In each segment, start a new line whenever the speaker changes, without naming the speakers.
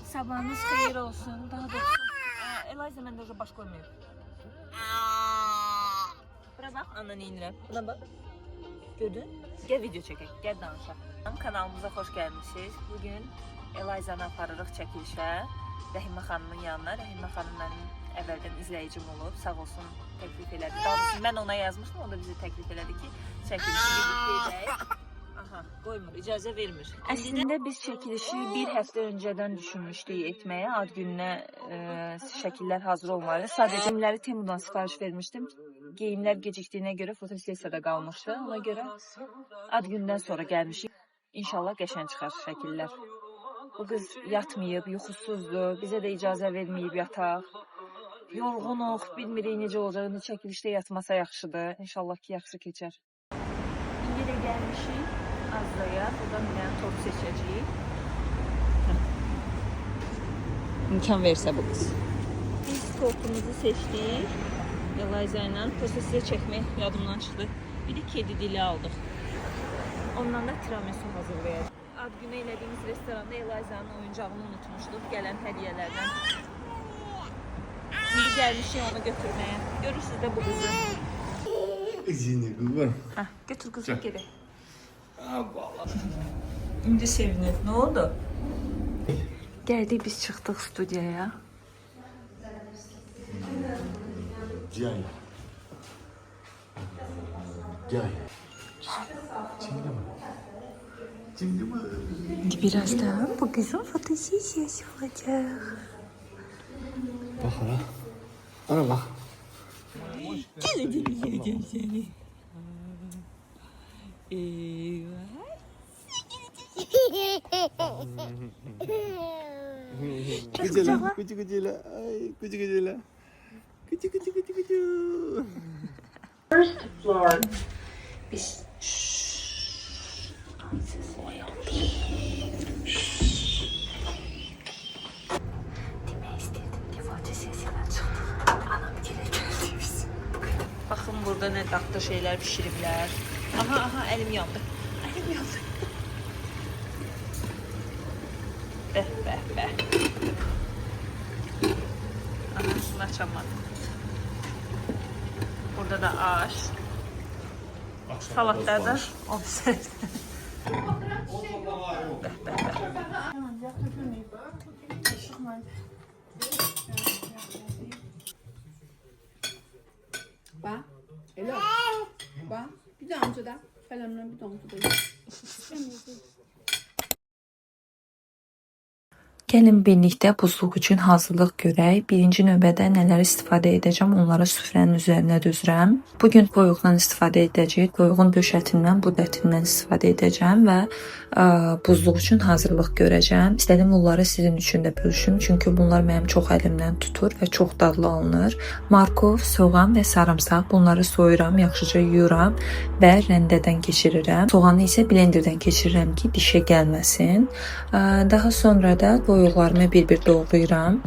Sabahınız xeyir olsun. Daha doğrusu Eliza məndə уже baş qoymuyor. Bura bax, ana neynirəm. Buna bax. Gördün? Gəl video çəkək, gəl danışaq. Kanalımıza xoş gəlmişsiniz. Bugün Eliza'nı aparırıq çəkilişə. Rəhimə xanımın yanına. Rəhimə xanım mənim əvvəldən izləyicim olub. Sağ olsun, təklif elədi. Daha doğrusu mən ona yazmışdım, o da bizi təklif elədi ki, çəkilişi birlikdə edək. Aha, qoymur, icazə vermir. Əslində biz çəkilişi bir həftə öncədən düşünmüşdük etməyə. Ad gününə şəkillər hazır olmalı. Sadəcə geyimləri Temudan sifariş vermişdim. Geyimlər gecikdiyinə görə fotosessiyada qalmışdı. Ona görə ad gündən sonra gəlmişik. İnşallah qəşəng çıxar şəkillər. Bu qız yatmayıb, yuxusuzdur. Bizə də icazə verməyib yataq. Yorğunuq, bilmirik necə olacağını. Çəkilişdə yatmasa yaxşıdır. İnşallah ki, yaxşı keçər. İndi də gəlmişik Azraya. Buradan bir dənə tort seçəcəyik. İmkan versə bu qız. Biz tortumuzu seçdik. Eliza ilə. Prosta sizə çəkmək yadımdan çıxdı. Bir də kedi dili aldıq. Ondan da tiramisu hazırlayacağıq. Ad günü elədiyimiz restoranda Eliza'nın oyuncağını unutmuşduq. Gələn hədiyyələrdən. İndi gəlmişik onu götürməyə. Görürsünüz də bu qızı.
İzini qızım.
Götür qızı gedək. İndi sevinir. Nə oldu? Gəldik, biz çıxdıq studiyaya.
Cay. Cay. Şimdi mi? Şimdi mi?
Birazdan bu kızın fotosesiyası olacak.
Bak hala. Ana bak.
Geleceğim seni. Eyvah.
Gıcıla, gıcıla, ay gıcıla. Gıcı.
First floor. Biz Baxın burada nə dadlı şeylər pişiriblər. Aha, əlim yandı. Bəh. Aha, bunu açamadım. Burada da aş. Salatlar da ofisət. Bəh.
Bak. Hello. Bak. Bir de amcadan. Kalemle bir de amcadan.
Gəlin birlikdə buzluq üçün hazırlıq görək. Birinci növbədə nələr istifadə edəcəm, onları süfrənin üzərinə düzürəm. Bugün toyuqdan istifadə edəcəyik. Toyuğun döş ətindən, bud ətindən istifadə edəcəm və buzluq üçün hazırlıq görəcəm. İstədim bunları sizin üçün də bölüşüm, çünki bunlar mənim çox əlimdən tutur və çox dadlı alınır. Markov, soğan və sarımsaq, bunları soyuram, yaxşıca yuyuram və rəndədən keçirirəm. Soğanı isə blenderdən keçirirəm ki, dişə gəlməsin. Daha sonra da toyuqlarımı bir-bir doğrayıram.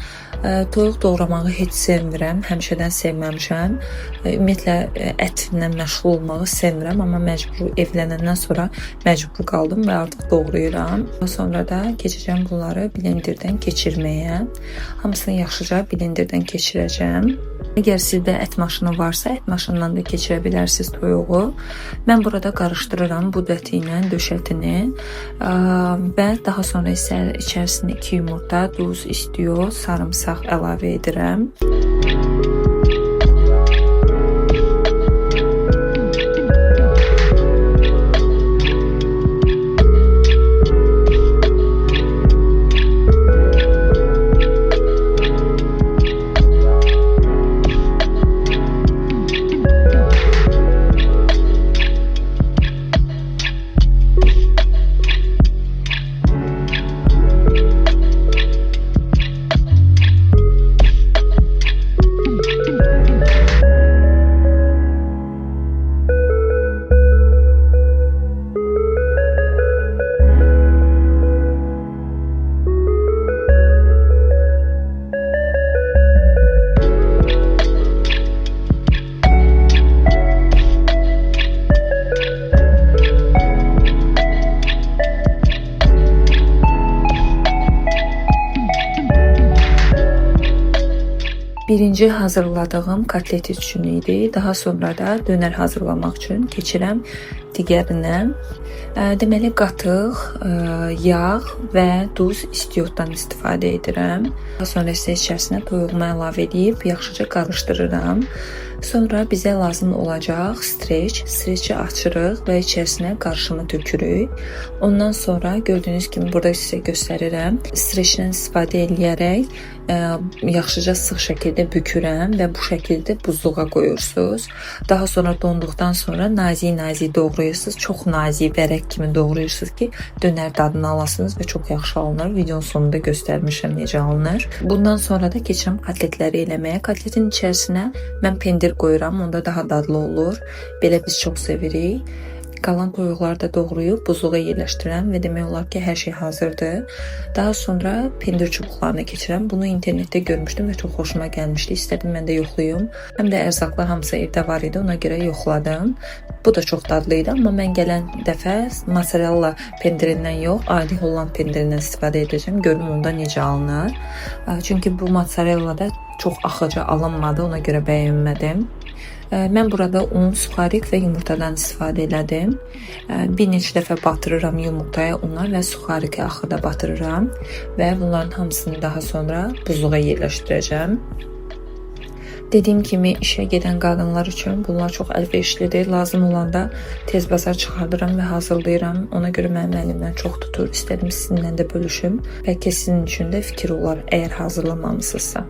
Toyuq doğramağı heç sevmirəm, həmişədən sevməmişəm. Ümumiyyətlə ətlə məşğul olmağı sevmirəm, amma məcbur evlənəndən sonra məcbur qaldım və artıq doğrayıram. Sonra da keçəcəm bunları blenderdən keçirməyə. Hamısını yaxşıca blenderdən keçirəcəm. Əgər sizdə ət maşını varsa, ət maşınından da keçirə bilərsiniz toyuğu. Mən burada qarışdırıram bud əti ilə döş ətini və daha sonra isə içərisinə 2 yumurta, duz, istiyor, sarımsaq əlavə edirəm. Birinci hazırladığım kotlet üçün idi. Daha sonra da dönər hazırlamaq üçün keçirəm digərinə. Deməli qatıq, yağ və duz istiyotdan istifadə edirəm. Daha sonra isə içərisinə toyuğumu əlavə edib yaxşıca qarışdırıram. Sonra bizə lazım olacaq streç. Streçi açırıq və içərisinə qarışımı tökürük. Ondan sonra gördüyünüz kimi burada sizə göstərirəm. Streçdən istifadə edərək yaxşıca sıx şəkildə bükürəm və bu şəkildə buzluğa qoyursunuz. Daha sonra donduqdan sonra nazik-nazik doğrayırsınız. Çox nazik vərəq kimi doğrayırsınız ki, dönər dadını alasınız və çox yaxşı alınır. Videonun sonunda göstərmişəm necə alınır. Bundan sonra da keçirəm kotletləri eləməyə. Kotletin içərisinə mən pendir qoyuram, onda daha dadlı olur. Belə biz çox sevirik. Qalan toyuqları da doğrayıb buzluğa yerləşdirirəm və demək olar ki, hər şey hazırdır. Daha sonra pendir çubuqlarına keçirəm. Bunu internetdə görmüşdüm və çox xoşuma gəlmişdi. İstədim mən də yoxlayım. Həm də ərzaqlar hamısı evdə var idi, ona görə yoxladım. Bu da çox dadlı idi, amma mən gələn dəfə mozzarella pendirindən yox, adi Holland pendirindən istifadə edəcəm. Görüm onda necə alınır. Çünki bu mozzarella da çox axıcı alınmadı, ona görə bəyənmədim. Mən burada un, suxarik və yumurtadan istifadə elədim. Bir neçə dəfə batırıram yumurtaya una və suxariki axırda batırıram və bunların hamısını daha sonra buzluğa yerləşdirəcəm. Dediyim kimi işə gedən qadınlar üçün bunlar çox əlverişlidir. Lazım olanda tez bazar çıxardıram və hazırlayıram. Ona görə mənim əlimdən çox tutur. İstədim sizinlə də bölüşüm. Bəlkə sizin üçün də fikir olar əgər hazırlamamısınızsa.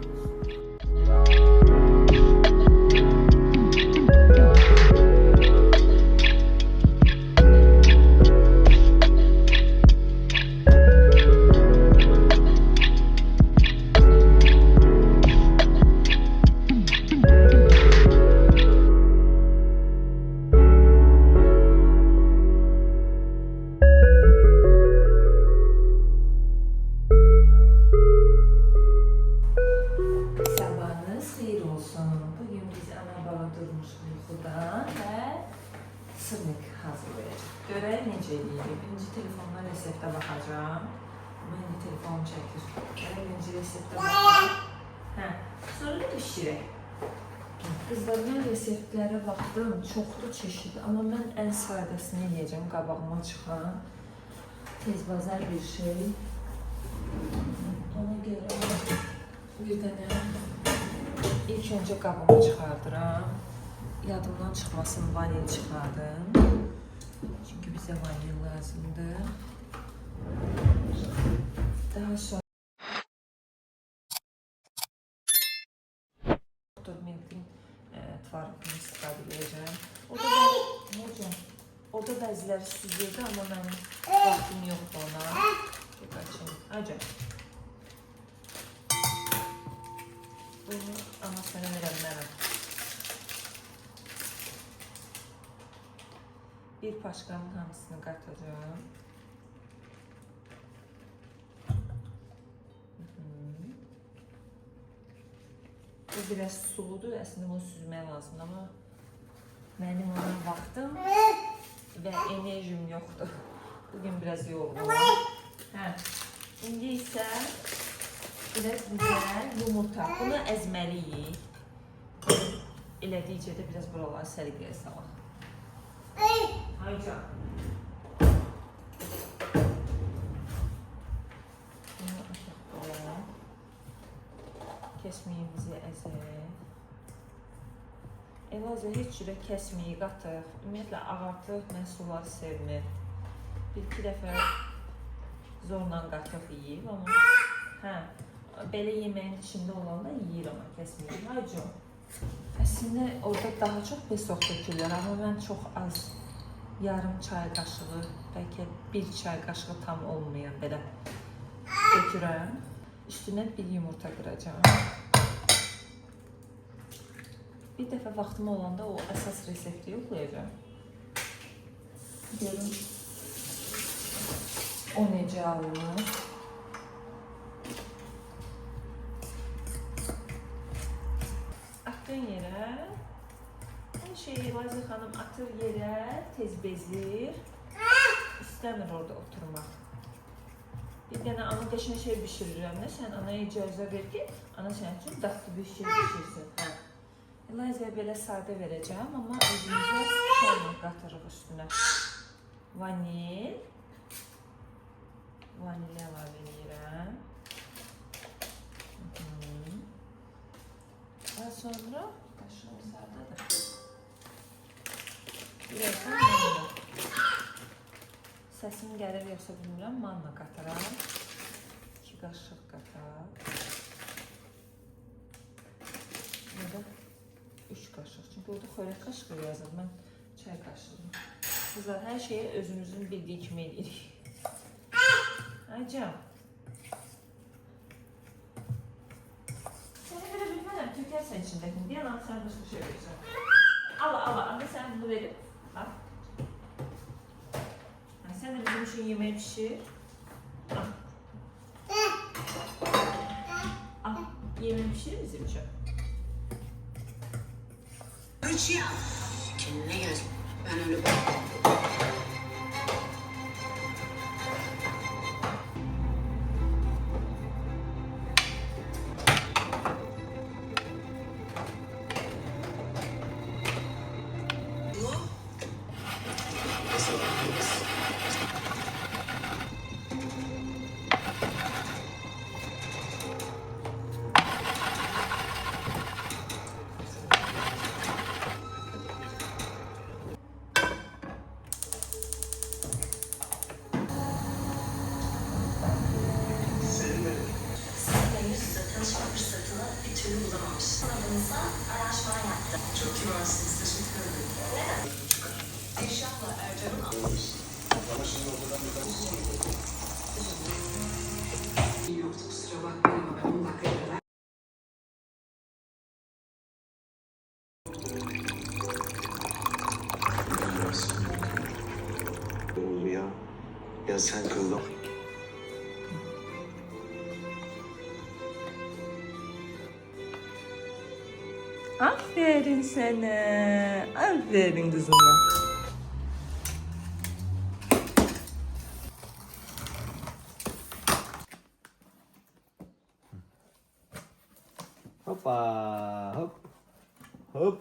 Görək necə eləyir. Birinci telefondan reseptə baxacağım. Amma indi telefonu çəkir. Görək birinci reseptə baxacağım. Sonra da bişirək. Qızlar, mən reseptlərə baxdım. Çoxdur çeşid. Amma mən ən sadəsini eləyəcəm. Qabağıma çıxan. Tezbazar bir şey. Ona görə bir dənə ilk öncə qabıma çıxardıram. Yadımdan çıxmasın, vanil çıxardım. Çünki bizə vanil lazımdır. Daha sonra milkin tvarıqını istifadə edəcəm. Orada bəziləri sizlirdi, amma mənim vaxtım yoxdur ona. Qaçın. Acı. Bunu ama sənə verəmlərəm. Bir paşkanın hamısını qatacağım. Bu biraz suludur. Əslində bunu süzmək lazımdır, amma mənim ona vaxtım və enerjim yoxdur. Bugün biraz yorğunum. İndi isə biraz güzel yumurta. Bunu əzməliyik. Elədikcə də biraz buraları səliqəyə salaq. Hayca. Bunu ataq dola. Kəsmiyimizi əzək. Elazığ heç cürə kəsmiyi qatıq. Ümumiyyətlə ağartıq məhsulları sevmir. Bir-iki dəfə zorla qatıq yiyib, amma belə yeməyin içində olanda yiyir, amma kəsmiyi. Hayca. Əslində orada daha çox besok tökülür, amma mən çox az, yarım çay qaşığı, bəlkə bir çay qaşığı tam olmayan belə tökürəm. Üstünə bir yumurta qıracağım. Bir dəfə vaxtım olanda o əsas resepti yoxlayacağım. Görün o necə alınır. Atdığın yerə, hər şeyi Elazığ xanım atır yerə, tez bezir. İstəmir orada oturmaq. Bir dənə ana qəşəng şey bişirirəm də, sən anaya icazə ver ki, ana sənin üçün dadlı bir şey bişirsin. Hə. Elazığ belə sadə verəcəm, amma özümüzə şalmıq qatırıq üstünə. Vanil əlavə edirəm. Daha sonra qaşığım sardadır. Birazdan manna. Səsim gəlir yoxsa bilmirəm, manna qatıram. 2 qaşıq qatar. Burada 3 qaşıq. Çünki orada xörək qaşığı yazır. Mən çay qaşığım. Qızlar, hər şeyi özümüzün bildiyi kimi edirik. Aycam. Səni verə bilmərəm, tökərsən içindəkini. Deyən an sən başqa şey verirsən. Ala, anda sən bunu verir. Bax. Sən də bizim üçün yemək pişir. Al, yemək pişir bizim üçün.
Hiç ya. Kendine gel. Ben öyle bakmam. Tanışma fırsatını bir türlü bulamamış. Aramızda araştırma yaptı. Çok kibarsınız. Teşekkür ederim. Neden? Dilşah'la Ercan'ın almış. Yoktu, kusura bakmayın ama ben 10 dakikaya kadar
Oldu ya. Ya sen kıldın.
Aferin sana. Aferin kızıma.
Hoppa. Hop. Hop.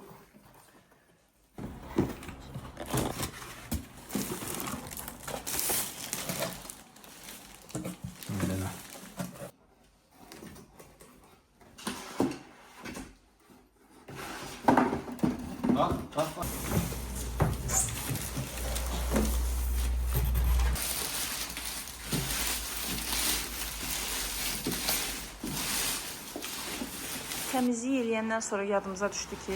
Bak.
Təmizliyi eləyəndən sonra yadımıza düşdü ki,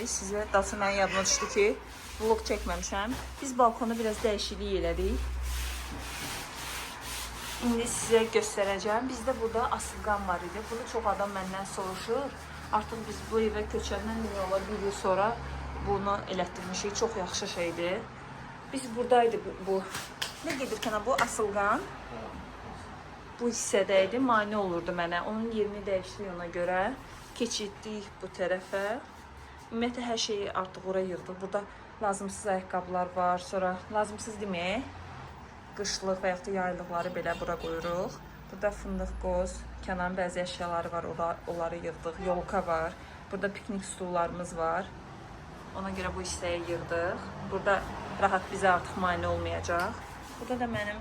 daha sonra mənim yadıma düşdü ki, vlog çəkməmişəm. Biz balkona biraz dəyişiklik elədik. İndi sizə göstərəcəm. Bizdə burada asılqan var idi. Bunu çox adam məndən soruşur. Artıq biz bu evə köçəndən olar bir il sonra bunu elətdirmişik. Çox yaxşı şeydir. Biz buradaydı bu. Nə gedir kana bu asılqan? Bu hissədəydi. Mane olurdu mənə. Onun yerini dəyişdik ona görə. Keçirdik bu tərəfə. Ümumiyyətlə hər şeyi artıq ora yığdıq. Burada lazımsız ayaqqabılar var. Sonra lazımsız demək, qışlıq və yaxud da yaylıqları belə bura qoyuruq. Burada fındıq qoz, Kənanın bəzi əşyaları var, onları yığdıq. Yolka var. Burada piknik stullarımız var. Ona görə bu hissəyə yığdıq. Burada rahat bizə artıq mane olmayacaq. Burada da mənim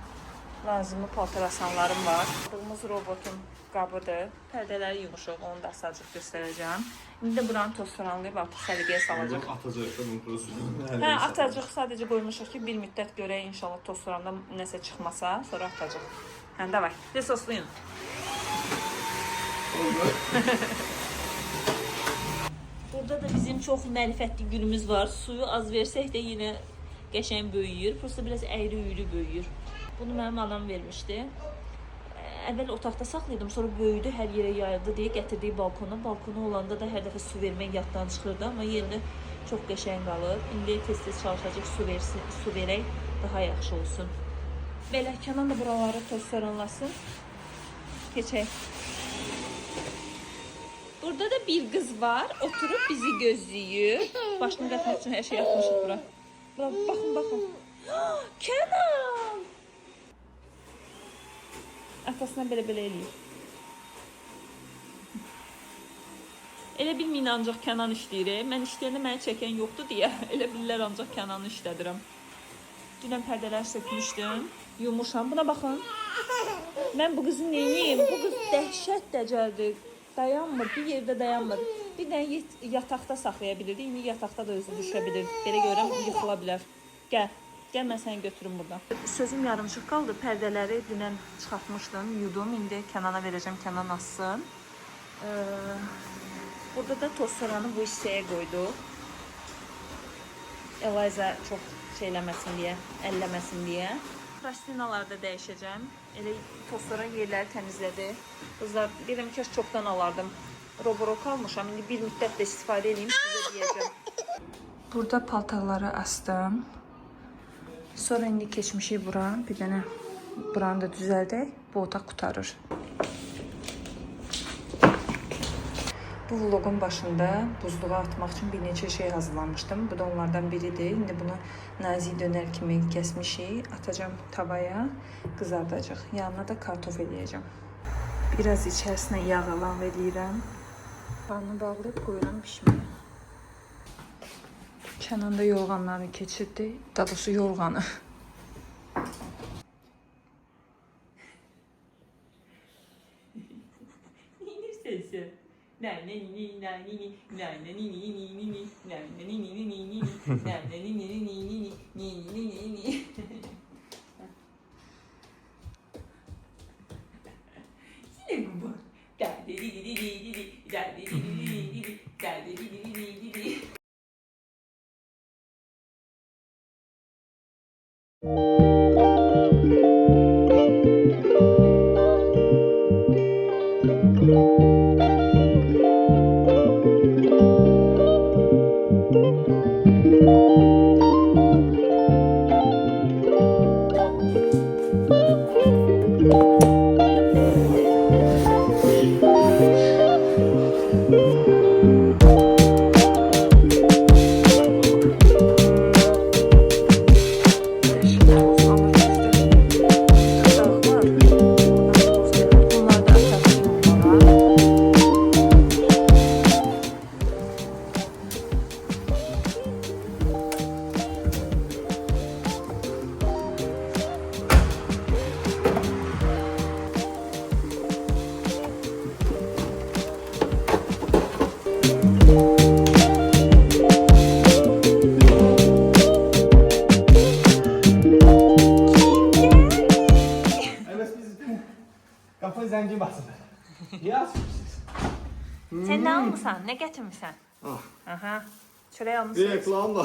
lazımlı paltar asanlarım var. Aldığımız robotun qabıdır. Pərdələri yumuşuq, onu da azacıq göstərəcəm. İndi də buranı tozsoranlayıb artıq səliqəyə salacaq.
Atacaq da bunun prosesini.
Hə, atacaq. Sadəcə qoymuşuq ki, bir müddət görək inşallah tozsoranda nəsə çıxmasa, sonra atacaq. Hə, davay. De soslayın. Burada da bizim çox mərifətli gülümüz var. Suyu az versək də yenə qəşəng böyüyür. Prosta biraz əyri-üyrü böyüyür. Bunu mənim anam vermişdi. Əvvəl otaqda saxlayırdım, sonra böyüdü, hər yerə yayıldı deyə gətirdik balkona. Balkona olanda da hər dəfə su vermək yaddan çıxırdı, amma yerində çox qəşəng qalır. İndi tez-tez çalışacaq su verək, daha yaxşı olsun. Belə Kənan da buraları tozsoranlasın. Keçək. Burada da bir qız var, oturub bizi gözləyir. Başını qatmaq üçün hər şey yapmışıq bura. Baxın, baxın. Kənan!
Atasına belə-belə eləyir. Elə bilməyin ancaq Kənan işləyir. Mən işləyəndə məni çəkən yoxdur deyə elə bilirlər ancaq Kənanı işlədirəm. Dünən pərdələr sökmüşdüm. Yumuşam. Buna baxın. Mən bu qızı neyim? Bu qız dəhşət dəcəldir. Dayanmır. Bir yerdə dayanmır. Bir dənə yataqda saxlaya bilirdi. İndi yataqda da özü düşə bilir. Belə görəm yıxıla bilər. Gəl. Gəl mən səni götürüm buradan. Sözüm yarımçıq qaldı. Pərdələri dünən çıxartmışdım. Yudum. İndi Kənana verəcəm. Kənan assın. Burada da tostoranı bu hissəyə qoyduq. Eliza çox şeyləməsin deyə, əlləməsin deyə. Plastinaları da dəyişəcəm. Elə tostoran yerləri təmizlədi. Qızlar, deyirəm ki, çoxdan alardım. Roborok almışam. İndi bir müddət də istifadə edeyim, sizə deyəcəm.
Burada paltarları astım. Sonra indi keçmişik bura. Bir dənə buranı da düzəldək. Bu otaq qutarır. Bu vlogun başında buzluğa atmaq üçün bir neçə şey hazırlamışdım. Bu da onlardan biridir. İndi bunu nazik dönər kimi kəsmişik. Atacağım tavaya, qızardacaq. Yanına da kartof eləyəcəm. Biraz içərisinə yağ əlavə eləyirəm. Qarnı bağlayıb qoyuram pişməyə. Kənan da yorğanları keçirdi. Daha doğrusu yorğanı.
Kafa zenci basın. Niye asmışsınız?
Sən nə almısan? Nə gətirmisən? Aha. Çörək almısan?
Reklamla.